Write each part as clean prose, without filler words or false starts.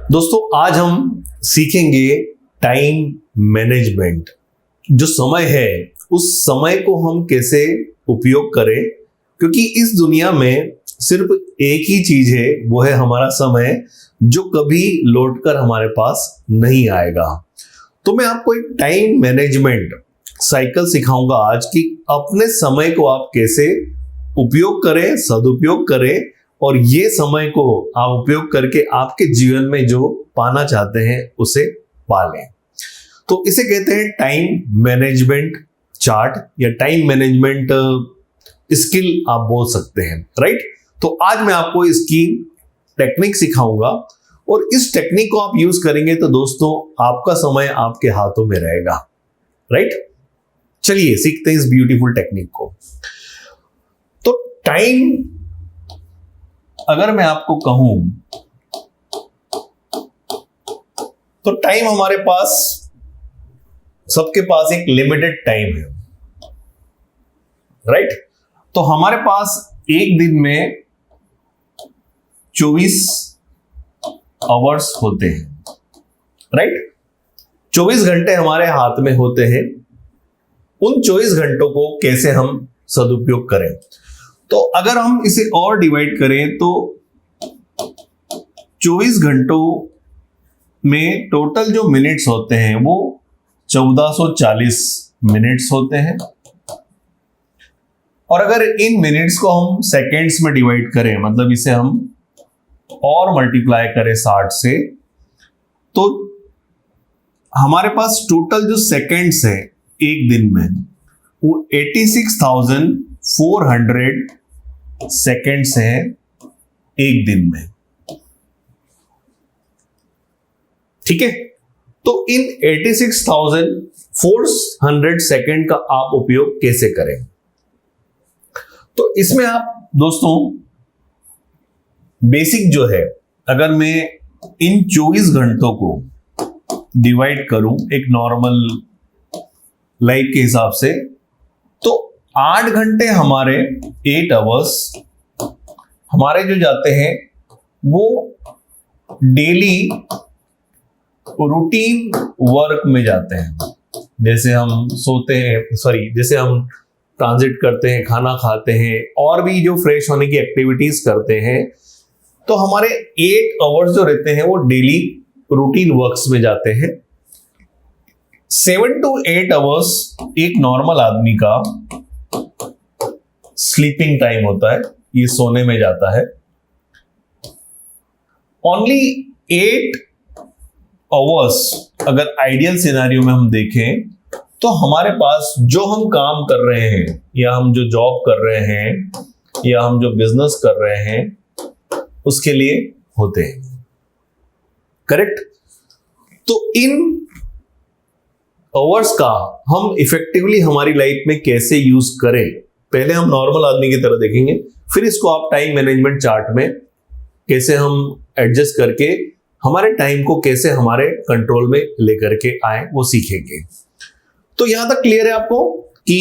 दोस्तों आज हम सीखेंगे टाइम मैनेजमेंट। जो समय है उस समय को हम कैसे उपयोग करें, क्योंकि इस दुनिया में सिर्फ एक ही चीज है, वो है हमारा समय, जो कभी लौटकर हमारे पास नहीं आएगा। तो मैं आपको एक टाइम मैनेजमेंट साइकिल सिखाऊंगा आज कि अपने समय को आप कैसे उपयोग करें, सदुपयोग करें और ये समय को आप उपयोग करके आपके जीवन में जो पाना चाहते हैं उसे पालें। तो इसे कहते हैं टाइम मैनेजमेंट चार्ट या टाइम मैनेजमेंट स्किल आप बोल सकते हैं, राइट। तो आज मैं आपको इसकी टेक्निक सिखाऊंगा और इस टेक्निक को आप यूज करेंगे तो दोस्तों आपका समय आपके हाथों में रहेगा, राइट। चलिए सीखते हैं इस ब्यूटीफुल टेक्निक को। तो टाइम, अगर मैं आपको कहूं तो टाइम हमारे पास, सबके पास एक लिमिटेड टाइम है, राइट। तो हमारे पास एक दिन में 24 आवर्स होते हैं, राइट। 24 घंटे हमारे हाथ में होते हैं। उन 24 घंटों को कैसे हम सदुपयोग करें, तो अगर हम इसे और डिवाइड करें तो 24 घंटों में टोटल जो मिनट्स होते हैं वो 1440 मिनट्स होते हैं। और अगर इन मिनट्स को हम सेकेंड्स में डिवाइड करें, मतलब इसे हम और मल्टीप्लाई करें 60 से, तो हमारे पास टोटल जो सेकेंड्स है एक दिन में वो 86,400 सेकेंड्स हैं एक दिन में, ठीक है। तो इन 86,400 सेकेंड का आप उपयोग कैसे करें, तो इसमें आप दोस्तों बेसिक जो है, अगर मैं इन 24 घंटों को डिवाइड करूं एक नॉर्मल लाइफ के हिसाब से, तो 8 घंटे हमारे 8 आवर्स हमारे जो जाते हैं वो डेली रूटीन वर्क में जाते हैं। जैसे हम सोते हैं, जैसे हम ट्रांजिट करते हैं, खाना खाते हैं और भी जो फ्रेश होने की एक्टिविटीज करते हैं, तो हमारे 8 आवर्स जो रहते हैं वो डेली रूटीन वर्क्स में जाते हैं। 7 to 8 आवर्स एक नॉर्मल आदमी का स्लीपिंग टाइम होता है, ये सोने में जाता है। ओनली 8 आवर्स अगर आइडियल सिनेरियो में हम देखें तो हमारे पास जो हम काम कर रहे हैं, या हम जो जॉब कर रहे हैं, या हम जो बिजनेस कर रहे हैं, उसके लिए होते हैं, करेक्ट। तो इन आवर्स का हम इफेक्टिवली हमारी लाइफ में कैसे यूज करें, पहले हम नॉर्मल आदमी की तरह देखेंगे, फिर इसको आप टाइम मैनेजमेंट चार्ट में कैसे हम एडजस्ट करके हमारे टाइम को कैसे हमारे कंट्रोल में लेकर के आए वो सीखेंगे। तो यहां तक क्लियर है आपको कि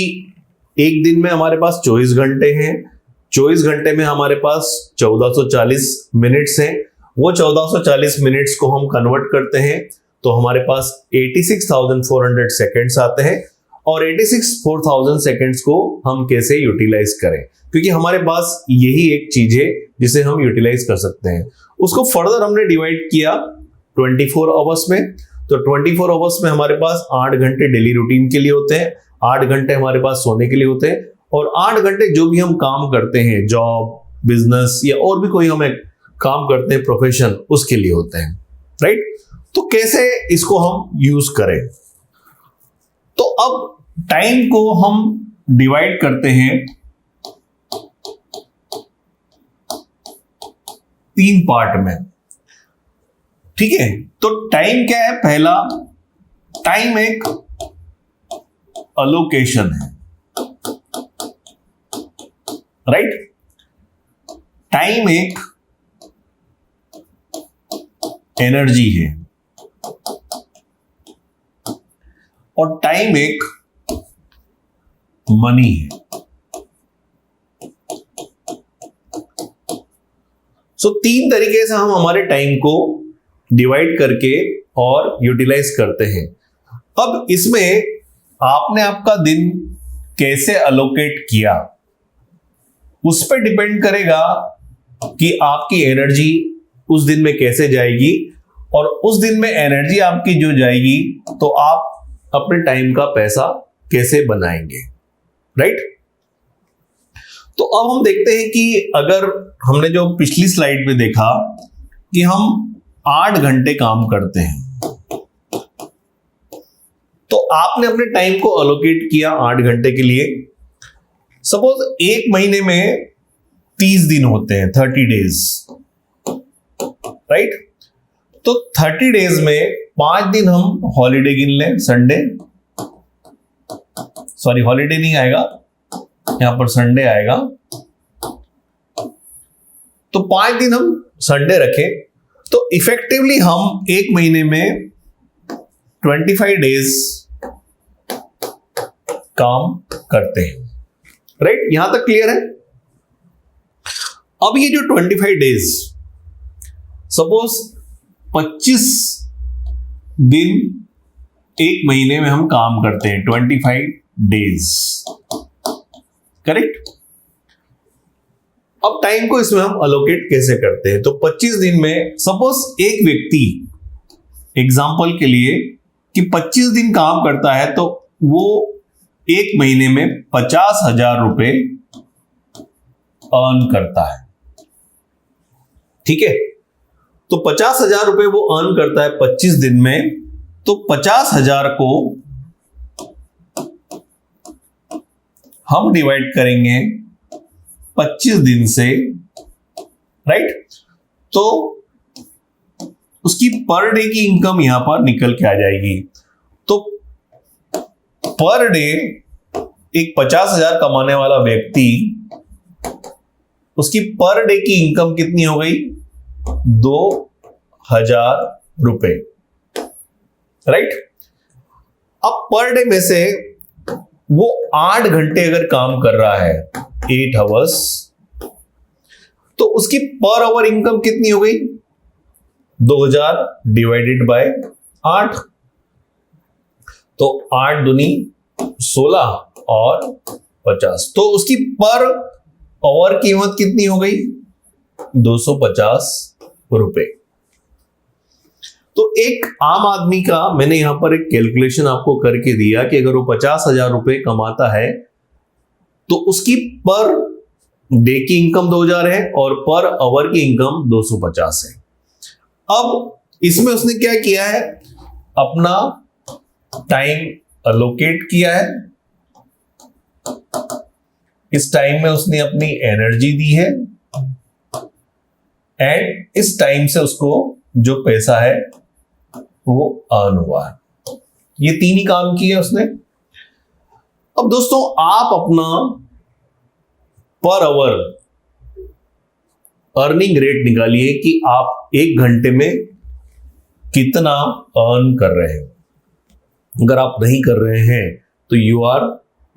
एक दिन में हमारे पास 24 घंटे हैं, 24 घंटे में हमारे पास 1440 मिनट्स हैं। वो 1440 मिनट्स को हम कन्वर्ट करते हैं तो हमारे पास 86,400 सेकेंड्स आते हैं। और 86,400 सेकेंड्स को हम कैसे यूटिलाइज करें, क्योंकि हमारे पास यही एक चीज है जिसे हम यूटिलाइज कर सकते हैं। उसको फर्दर हमने डिवाइड किया 24 आवर्स में, तो 24 आवर्स में हमारे पास 8 घंटे डेली रूटीन के लिए होते हैं, 8 घंटे हमारे पास सोने के लिए होते हैं, और 8 घंटे जो भी हम काम करते हैं, जॉब, बिजनेस या और भी कोई हम काम करते हैं प्रोफेशन, उसके लिए होते हैं, राइट। तो कैसे इसको हम यूज करें, तो अब टाइम को हम डिवाइड करते हैं 3 पार्ट में, ठीक है। तो टाइम क्या है, पहला टाइम एक अलोकेशन है, राइट। टाइम एक एनर्जी है और टाइम एक मनी है। सो 3 तरीके से हम हमारे टाइम को डिवाइड करके और यूटिलाइज करते हैं। अब इसमें आपने आपका दिन कैसे अलोकेट किया उस पर डिपेंड करेगा कि आपकी एनर्जी उस दिन में कैसे जाएगी, और उस दिन में एनर्जी आपकी जो जाएगी तो आप अपने टाइम का पैसा कैसे बनाएंगे, राइट। तो अब हम देखते हैं कि अगर हमने जो पिछली स्लाइड में देखा कि हम 8 घंटे काम करते हैं, तो आपने अपने टाइम को अलोकेट किया 8 घंटे के लिए। सपोज एक महीने में 30 दिन होते हैं, 30 डेज, राइट। तो 30 डेज में 5 दिन हम हॉलीडे गिन लें, संडे, सॉरी हॉलीडे नहीं आएगा यहां पर, संडे आएगा। तो 5 दिन हम संडे रखें, तो इफेक्टिवली हम एक महीने में 25 डेज काम करते हैं, राइट। यहां तक क्लियर है। अब ये जो 25 डेज, सपोज 25 दिन एक महीने में हम काम करते हैं, 25 डेज, करेक्ट। अब टाइम को इसमें हम अलोकेट कैसे करते हैं, तो 25 दिन में सपोज एक व्यक्ति एग्जांपल के लिए कि 25 दिन काम करता है, तो वो एक महीने में 50,000 रुपए अर्न करता है, ठीक है। तो 50,000 रुपए वो अर्न करता है 25 दिन में, तो 50,000 को हम डिवाइड करेंगे 25 दिन से, राइट। तो उसकी पर डे की इनकम यहां पर निकल के आ जाएगी। तो पर डे एक 50,000 कमाने वाला व्यक्ति, उसकी पर डे की इनकम कितनी हो गई, 2,000 रुपए, राइट। अब पर डे में से वो 8 घंटे अगर काम कर रहा है, 8 आवर्स, तो उसकी पर आवर इनकम कितनी हो गई, 2,000 डिवाइडेड बाय 8, तो 8 दूनी 16 और 50, तो उसकी पर आवर कीमत कितनी हो गई, 250 रुपए। तो एक आम आदमी का मैंने यहां पर एक कैलकुलेशन आपको करके दिया कि अगर वो 50,000 रुपए कमाता है तो उसकी पर डे की इनकम 2,000 है और पर आवर की इनकम 250 है। अब इसमें उसने क्या किया है, अपना टाइम अलोकेट किया है, इस टाइम में उसने अपनी एनर्जी दी है, एंड इस टाइम से उसको जो पैसा है वो अर्न हुआ है। ये 3 ही काम किए उसने। अब दोस्तों आप अपना पर आवर अर्निंग रेट निकालिए कि आप 1 घंटे में कितना अर्न कर रहे हैं। अगर आप नहीं कर रहे हैं तो you are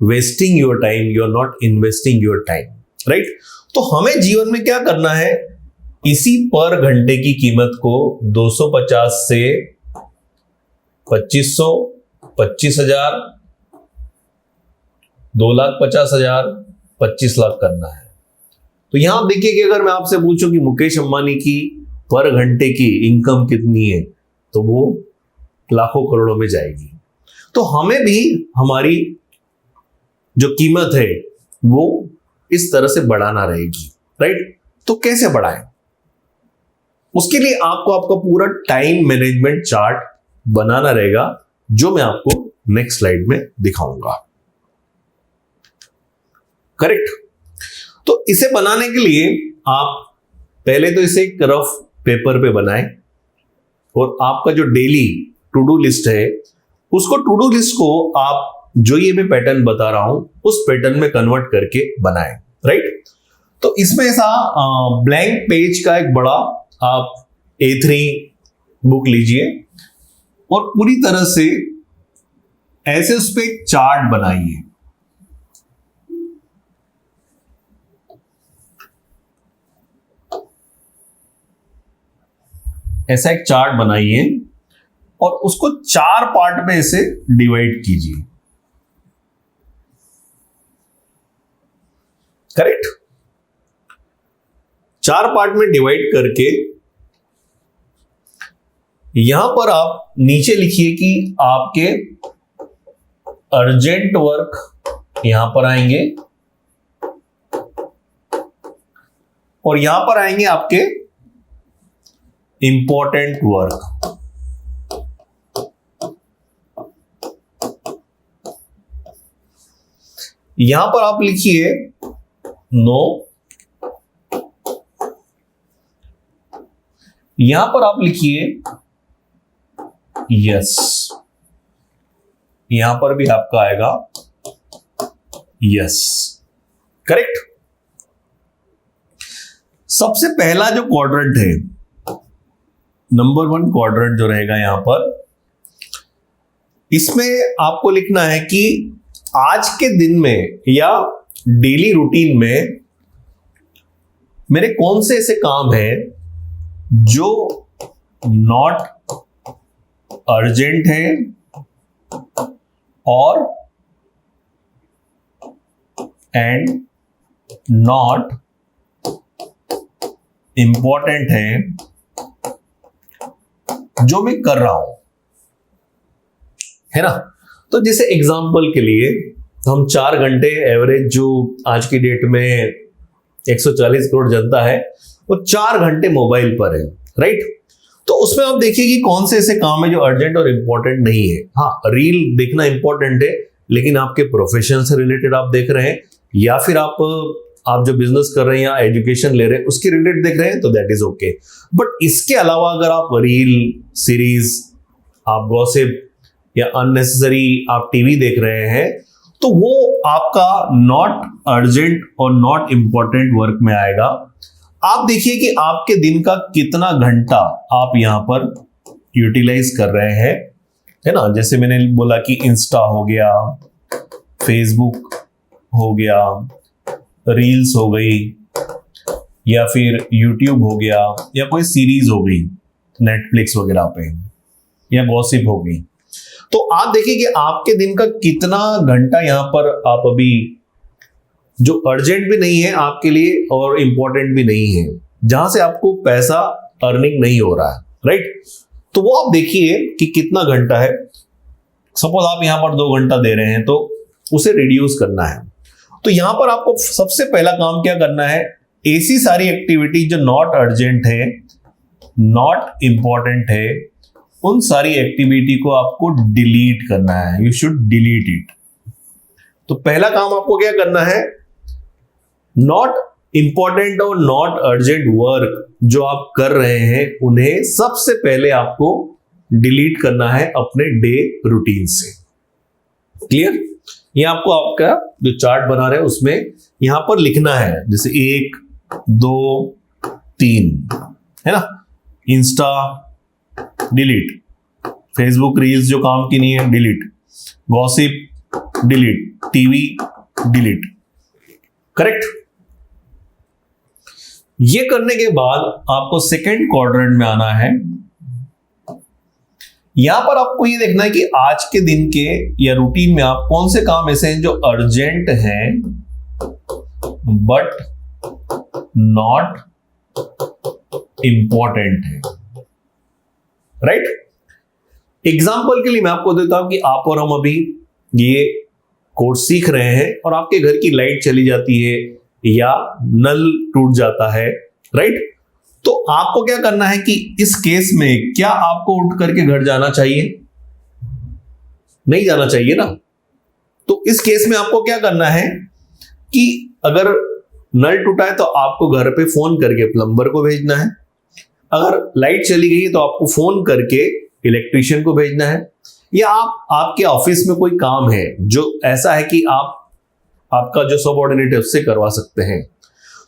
wasting your time, you are not investing your time, right. तो हमें जीवन में क्या करना है, इसी पर घंटे की कीमत को 250 से 2500, 25,000, 2,50,000, 25 लाख करना है। तो यहां आप देखिए कि अगर मैं आपसे पूछूं कि मुकेश अंबानी की पर घंटे की इनकम कितनी है, तो वो लाखों करोड़ों में जाएगी। तो हमें भी हमारी जो कीमत है वो इस तरह से बढ़ाना रहेगी, राइट। तो कैसे बढ़ाएं, उसके लिए आपको आपका पूरा टाइम मैनेजमेंट चार्ट बनाना रहेगा, जो मैं आपको नेक्स्ट स्लाइड में दिखाऊंगा, करेक्ट। तो इसे बनाने के लिए आप पहले तो इसे एक रफ पेपर पे बनाएं, और आपका जो डेली टू डू लिस्ट है, उसको टू डू लिस्ट को आप जो ये मैं पैटर्न बता रहा हूं उस पैटर्न में कन्वर्ट करके बनाएं, राइट। तो इसमें ऐसा ब्लैंक पेज का एक बड़ा आप A3 बुक लीजिए और पूरी तरह से ऐसे उस पर एक चार्ट बनाइए। ऐसा एक चार्ट बनाइए और उसको 4 पार्ट में इसे डिवाइड कीजिए। करेक्ट? 4 पार्ट में डिवाइड करके यहां पर आप नीचे लिखिए कि आपके अर्जेंट वर्क यहां पर आएंगे और यहां पर आएंगे आपके इंपॉर्टेंट वर्क। यहां पर आप लिखिए नो, यहां पर आप लिखिए यस, यहां पर भी आपका आएगा यस। करेक्ट? सबसे पहला जो क्वाड्रेंट है, नंबर 1 क्वाड्रेंट जो रहेगा यहां पर, इसमें आपको लिखना है कि आज के दिन में या डेली रूटीन में मेरे कौन से ऐसे काम हैं जो नॉट अर्जेंट है और एंड नॉट इंपॉर्टेंट है जो मैं कर रहा हूं, है ना। तो जैसे एग्जांपल के लिए हम 4 घंटे एवरेज, जो आज की डेट में 140 करोड़ जनता है वो 4 घंटे मोबाइल पर है, राइट। तो उसमें आप देखिए कि कौन से ऐसे काम है जो अर्जेंट और इंपॉर्टेंट नहीं है। हाँ, रील देखना इंपॉर्टेंट है, लेकिन आपके प्रोफेशन से रिलेटेड आप देख रहे हैं या फिर आप जो बिजनेस कर रहे हैं या एजुकेशन ले रहे हैं उसके रिलेटेड देख रहे हैं तो दैट इज ओके। बट इसके अलावा अगर आप रील, सीरीज, आप गॉसिप या अननेसेसरी आप टीवी देख रहे हैं तो वो आपका नॉट अर्जेंट और नॉट इंपॉर्टेंट वर्क में आएगा। आप देखिए कि आपके दिन का कितना घंटा आप यहां पर यूटिलाइज कर रहे हैं, है ना। जैसे मैंने बोला कि इंस्टा हो गया, फेसबुक हो गया, रील्स हो गई, या फिर यूट्यूब हो गया, या कोई सीरीज हो गई नेटफ्लिक्स वगैरह पे, या गॉसिप हो गई। तो आप देखिए कि आपके दिन का कितना घंटा यहां पर आप अभी, जो अर्जेंट भी नहीं है आपके लिए और इंपॉर्टेंट भी नहीं है, जहां से आपको पैसा अर्निंग नहीं हो रहा है, राइट। तो वो आप देखिए कि कितना घंटा है। सपोज आप यहां पर 2 घंटा दे रहे हैं तो उसे रिड्यूस करना है। तो यहां पर आपको सबसे पहला काम क्या करना है, ऐसी सारी एक्टिविटी जो नॉट अर्जेंट है, नॉट इंपॉर्टेंट है, उन सारी एक्टिविटी को आपको डिलीट करना है। You should delete it. तो पहला काम आपको क्या करना है, नॉट इंपॉर्टेंट और नॉट अर्जेंट वर्क जो आप कर रहे हैं उन्हें सबसे पहले आपको डिलीट करना है अपने डे रूटीन से। क्लियर? ये आपको आपका जो चार्ट बना रहे हैं उसमें यहां पर लिखना है, जैसे 1, 2, 3, है ना। इंस्टा डिलीट, फेसबुक रील्स जो काम की नहीं है delete, gossip delete, TV delete. Correct? ये करने के बाद आपको सेकेंड क्वाड्रेंट में आना है। यहां पर आपको ये देखना है कि आज के दिन के या रूटीन में आप कौन से काम ऐसे हैं जो अर्जेंट हैं बट नॉट इंपॉर्टेंट है, राइट। एग्जाम्पल के लिए मैं आपको देता हूं कि आप और हम अभी ये कोर्स सीख रहे हैं और आपके घर की लाइट चली जाती है या नल टूट जाता है, राइट। तो आपको क्या करना है कि इस केस में क्या आपको उठ करके घर जाना चाहिए? नहीं जाना चाहिए ना। तो इस केस में आपको क्या करना है कि अगर नल टूटा है तो आपको घर पे फोन करके प्लम्बर को भेजना है, अगर लाइट चली गई तो आपको फोन करके इलेक्ट्रीशियन को भेजना है, या आपके ऑफिस में कोई काम है जो ऐसा है कि आपका जो सबऑर्डिनेट है उससे करवा सकते हैं।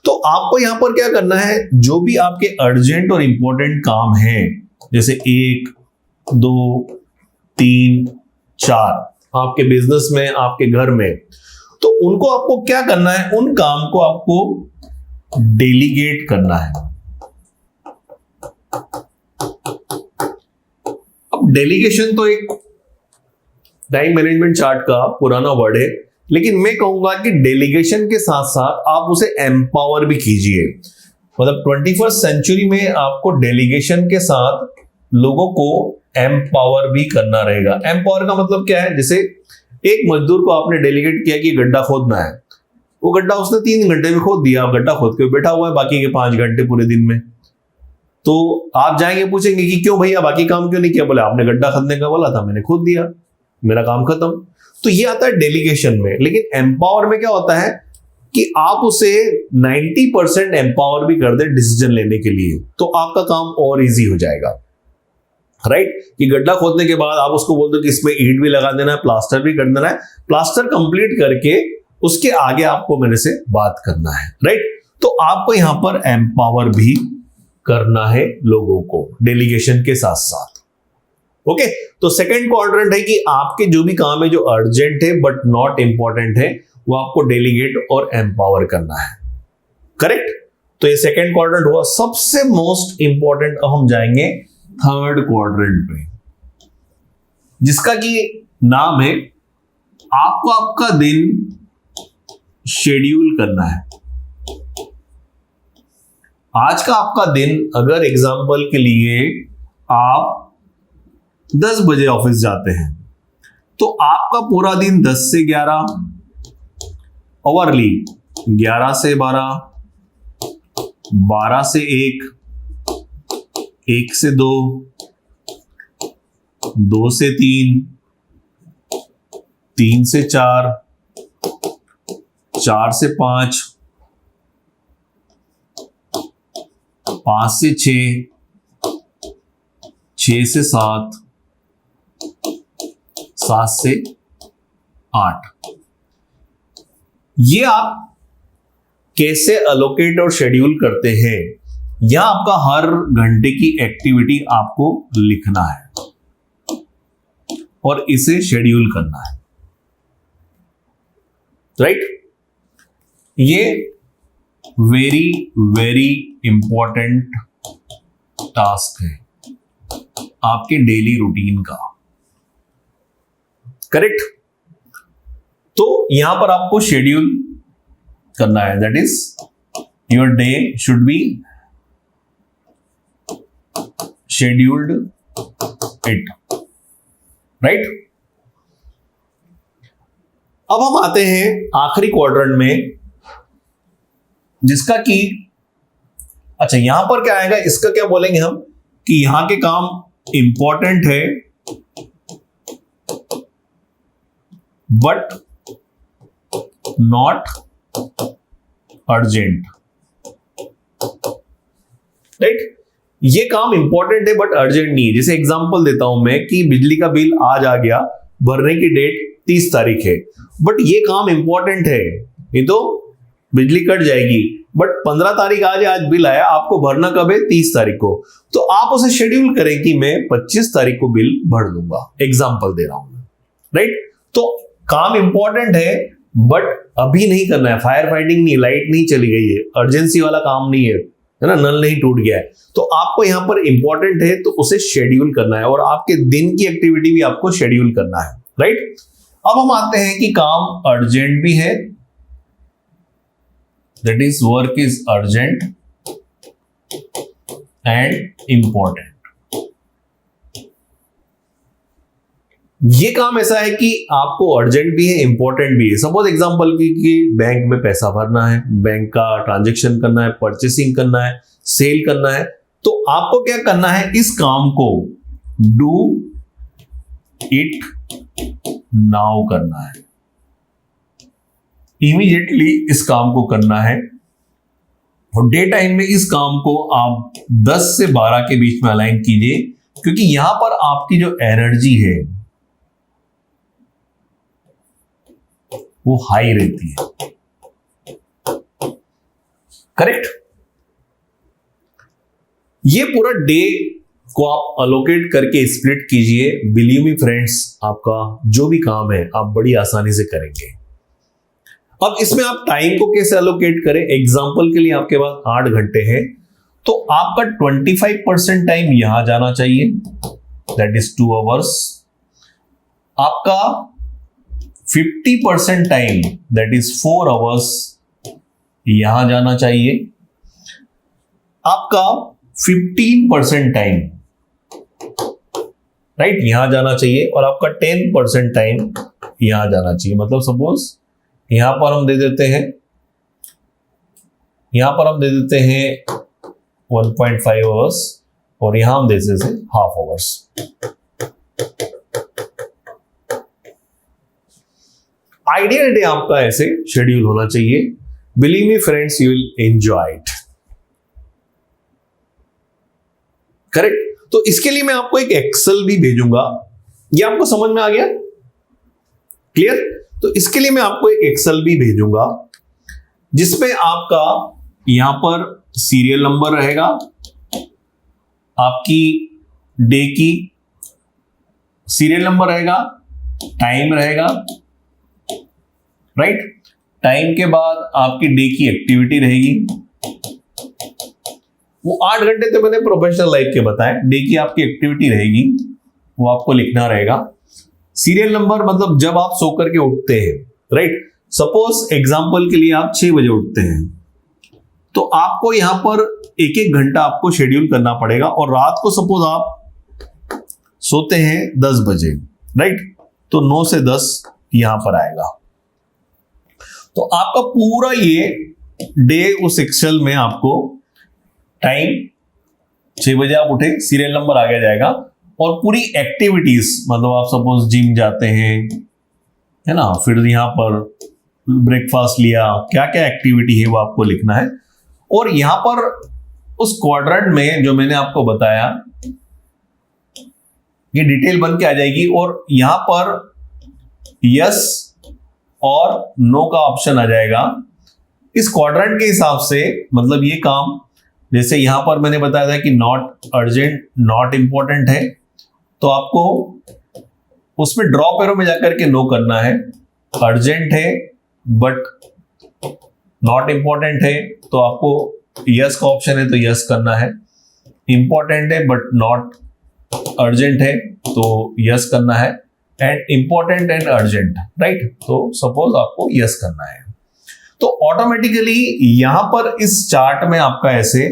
तो आपको यहां पर क्या करना है, जो भी आपके अर्जेंट और इंपॉर्टेंट काम हैं, जैसे 1, 2, 3, 4 आपके बिजनेस में, आपके घर में, तो उनको आपको क्या करना है, उन काम को आपको डेलीगेट करना है। डेलीगेशन तो एक टाइम मैनेजमेंट चार्ट का पुराना वर्ड है, लेकिन मैं कहूंगा कि डेलीगेशन के साथ साथ आप उसे एम्पावर भी कीजिए। मतलब 21st सेंचुरी में आपको डेलीगेशन के साथ लोगों को एम्पावर भी करना रहेगा। एम्पावर का मतलब क्या है? जैसे एक मजदूर को आपने डेलीगेट किया कि गड्ढा खोदना है, वो गड्ढा उसने 3 घंटे में खोद दिया, गड्ढा खोद के बैठा हुआ है बाकी के 5 घंटे पूरे दिन में। तो आप जाएंगे पूछेंगे कि क्यों भैया बाकी काम क्यों नहीं किया? बोले आपने गड्ढा खोदने का बोला था, मैंने खोद दिया, मेरा काम खत्म। तो ये आता है डेलीगेशन में। लेकिन एम्पावर में क्या होता है कि आप उसे 90% एम्पावर भी कर दे डिसीजन लेने के लिए, तो आपका काम और इजी हो जाएगा, राइट? कि गड्ढा खोदने के बाद आप उसको बोल दो कि इसमें ईंट भी लगा देना है, प्लास्टर भी कर देना है, प्लास्टर कंप्लीट करके उसके आगे आपको मेरे से बात करना है, राइट? तो आपको यहां पर एम्पावर भी करना है लोगों को डेलीगेशन के साथ साथ। ओके, तो सेकंड क्वाड्रेंट है कि आपके जो भी काम है जो अर्जेंट है बट नॉट इंपॉर्टेंट है, वो आपको डेलीगेट और एम्पावर करना है, करेक्ट? तो ये सेकंड क्वाड्रेंट हुआ। सबसे मोस्ट इंपॉर्टेंट अब हम जाएंगे थर्ड क्वाड्रेंट पे, जिसका कि नाम है आपको आपका दिन शेड्यूल करना है। आज का आपका दिन, अगर एग्जांपल के लिए आप 10 बजे ऑफिस जाते हैं, तो आपका पूरा दिन 10 से 11, ओवरली 11 से 12, 12 से 1, 1 से 2, 2 से 3, 3 से 4, 4 से 5, 5 से 6, 6 से 7, 7 से 8। ये आप कैसे अलोकेट और शेड्यूल करते हैं, या आपका हर घंटे की एक्टिविटी आपको लिखना है और इसे शेड्यूल करना है, राइट? ये वेरी वेरी इंपॉर्टेंट टास्क है आपके डेली रूटीन का, करेक्ट? तो यहां पर आपको शेड्यूल करना है, that is your day should be scheduled it, right? अब हम आते हैं आखिरी क्वाड्रेंट में, जिसका कि अच्छा यहां पर क्या आएगा, इसका क्या बोलेंगे हम कि यहां के काम इंपॉर्टेंट है बट नॉट अर्जेंट, राइट? ये काम इंपॉर्टेंट है बट अर्जेंट नहीं है। जैसे एग्जांपल देता हूं मैं कि बिजली का बिल आज आ गया, भरने की डेट 30 तारीख है, बट ये काम इंपॉर्टेंट है, नहीं तो बिजली कट जाएगी। बट 15 तारीख आज बिल आया, आपको भरना कब है? 30 तारीख को। तो आप उसे शेड्यूल करें कि मैं 25 तारीख को बिल भर दूंगा, एग्जांपल दे रहा हूं, राइट? तो काम इंपॉर्टेंट है बट अभी नहीं करना है। फायर फाइटिंग नहीं, लाइट नहीं चली गई है, अर्जेंसी वाला काम नहीं है, है ना, नल नहीं टूट गया है, तो आपको यहां पर इंपॉर्टेंट है तो उसे शेड्यूल करना है और आपके दिन की एक्टिविटी भी आपको शेड्यूल करना है, राइट? अब हम आते हैं कि काम अर्जेंट भी है, that is work is urgent and important. ये काम ऐसा है कि आपको अर्जेंट भी है, इंपॉर्टेंट भी है। सपोज एग्जांपल की बैंक में पैसा भरना है, बैंक का ट्रांजैक्शन करना है, परचेसिंग करना है, सेल करना है, तो आपको क्या करना है, इस काम को डू इट नाउ करना है, इमीडिएटली इस काम को करना है। और डे टाइम में इस काम को आप 10 से 12 के बीच में अलाइन कीजिए, क्योंकि यहां पर आपकी जो एनर्जी है वो हाई रहती है, करेक्ट? ये पूरा डे को आप अलोकेट करके स्प्लिट कीजिए। बिलीव मी फ्रेंड्स, आपका जो भी काम है आप बड़ी आसानी से करेंगे। अब इसमें आप टाइम को कैसे अलोकेट करें? एग्जांपल के लिए आपके पास 8 घंटे हैं, तो आपका 25% टाइम यहां जाना चाहिए दैट इज 2 आवर्स। आपका 50% टाइम दैट इज 4 आवर्स यहां जाना चाहिए। आपका 15% टाइम राइट यहां जाना चाहिए, और आपका 10% टाइम यहां जाना चाहिए। मतलब सपोज यहां पर हम दे देते हैं 1.5 आवर्स, और यहां हम दे देते हैं हाफ आवर्स। आइडियल डे आपका ऐसे शेड्यूल होना चाहिए। Believe me friends, you will enjoy it. Correct. तो इसके लिए मैं आपको एक एक्सेल भी भेजूंगा। ये आपको समझ में आ गया? क्लियर? तो इसके लिए मैं आपको एक एक्सेल भी भेजूंगा जिसपे आपका यहां पर सीरियल नंबर रहेगा, आपकी डे की सीरियल नंबर रहेगा, टाइम रहेगा, राइट? टाइम के बाद आपकी डे की एक्टिविटी रहेगी। वो 8 घंटे तो मैंने प्रोफेशनल लाइफ के बताए। डे की आपकी एक्टिविटी रहेगी, वो आपको लिखना रहेगा। सीरियल नंबर मतलब जब आप सो करके उठते हैं, राइट? सपोज एग्जांपल के लिए आप 6 बजे उठते हैं, तो आपको यहां पर 1-1 घंटा आपको शेड्यूल करना पड़ेगा। और रात को सपोज आप सोते हैं 10 बजे, राइट? तो 9 से 10 यहां पर आएगा। तो आपका पूरा ये डे उस एक्सेल में आपको टाइम 6 बजे आप उठे, सीरियल नंबर आगे जाएगा, और पूरी एक्टिविटीज मतलब आप सपोज जिम जाते हैं, है ना, फिर यहां पर ब्रेकफास्ट लिया, क्या क्या एक्टिविटी है वो आपको लिखना है। और यहां पर उस क्वाड्रेंट में जो मैंने आपको बताया ये डिटेल बन के आ जाएगी, और यहां पर यस और नो का ऑप्शन आ जाएगा। इस क्वाड्रेंट के हिसाब से मतलब ये काम, जैसे यहां पर मैंने बताया था कि नॉट अर्जेंट, नॉट इंपॉर्टेंट है, तो आपको उसमें ड्रॉप एरो में जाकर के नो करना है। अर्जेंट है बट नॉट इंपॉर्टेंट है तो आपको यस का ऑप्शन है तो यस करना है। इंपॉर्टेंट है बट नॉट अर्जेंट है तो यस करना है। And important and urgent, right? तो सपोज आपको यस करना है, तो ऑटोमेटिकली यहां पर इस चार्ट में आपका ऐसे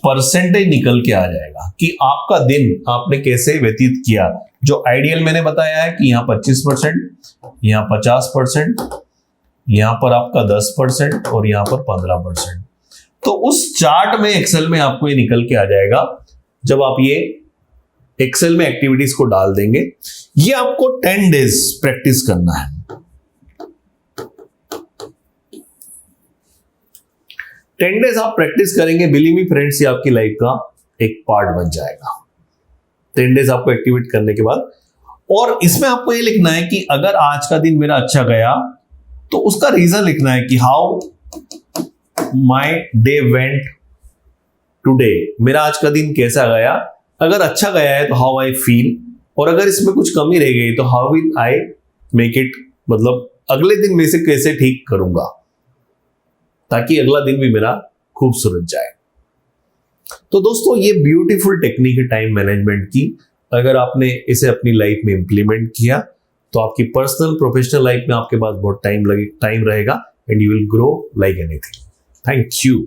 परसेंटेज निकल के आ जाएगा कि आपका दिन आपने कैसे व्यतीत किया। जो आइडियल मैंने बताया है कि यहां 25%, यहां 50%, यहां पर आपका 10% और यहां पर 15%। तो उस चार्ट में एक्सेल में आपको ये निकल के आ जाएगा जब आप ये एक्सेल में एक्टिविटीज को डाल देंगे। ये आपको 10 डेज प्रैक्टिस करना है। 10 डेज आप प्रैक्टिस करेंगे, बिलीव मी फ्रेंड्स, ये आपकी लाइफ का एक पार्ट बन जाएगा। 10 डेज आपको एक्टिवेट करने के बाद, और इसमें आपको ये लिखना है कि अगर आज का दिन मेरा अच्छा गया तो उसका रीजन लिखना है कि how my day went today. मेरा आज का दिन कैसा गया? अगर अच्छा गया है तो हाउ आई फील, और अगर इसमें कुछ कमी रह गई तो how will I make it, मतलब अगले दिन में से कैसे ठीक करूंगा ताकि अगला दिन भी मेरा खूबसूरत जाए। तो दोस्तों ये ब्यूटीफुल टेक्निक है टाइम मैनेजमेंट की। अगर आपने इसे अपनी लाइफ में इंप्लीमेंट किया तो आपकी पर्सनल प्रोफेशनल लाइफ में आपके पास बहुत टाइम रहेगा and you will grow like anything. Thank you.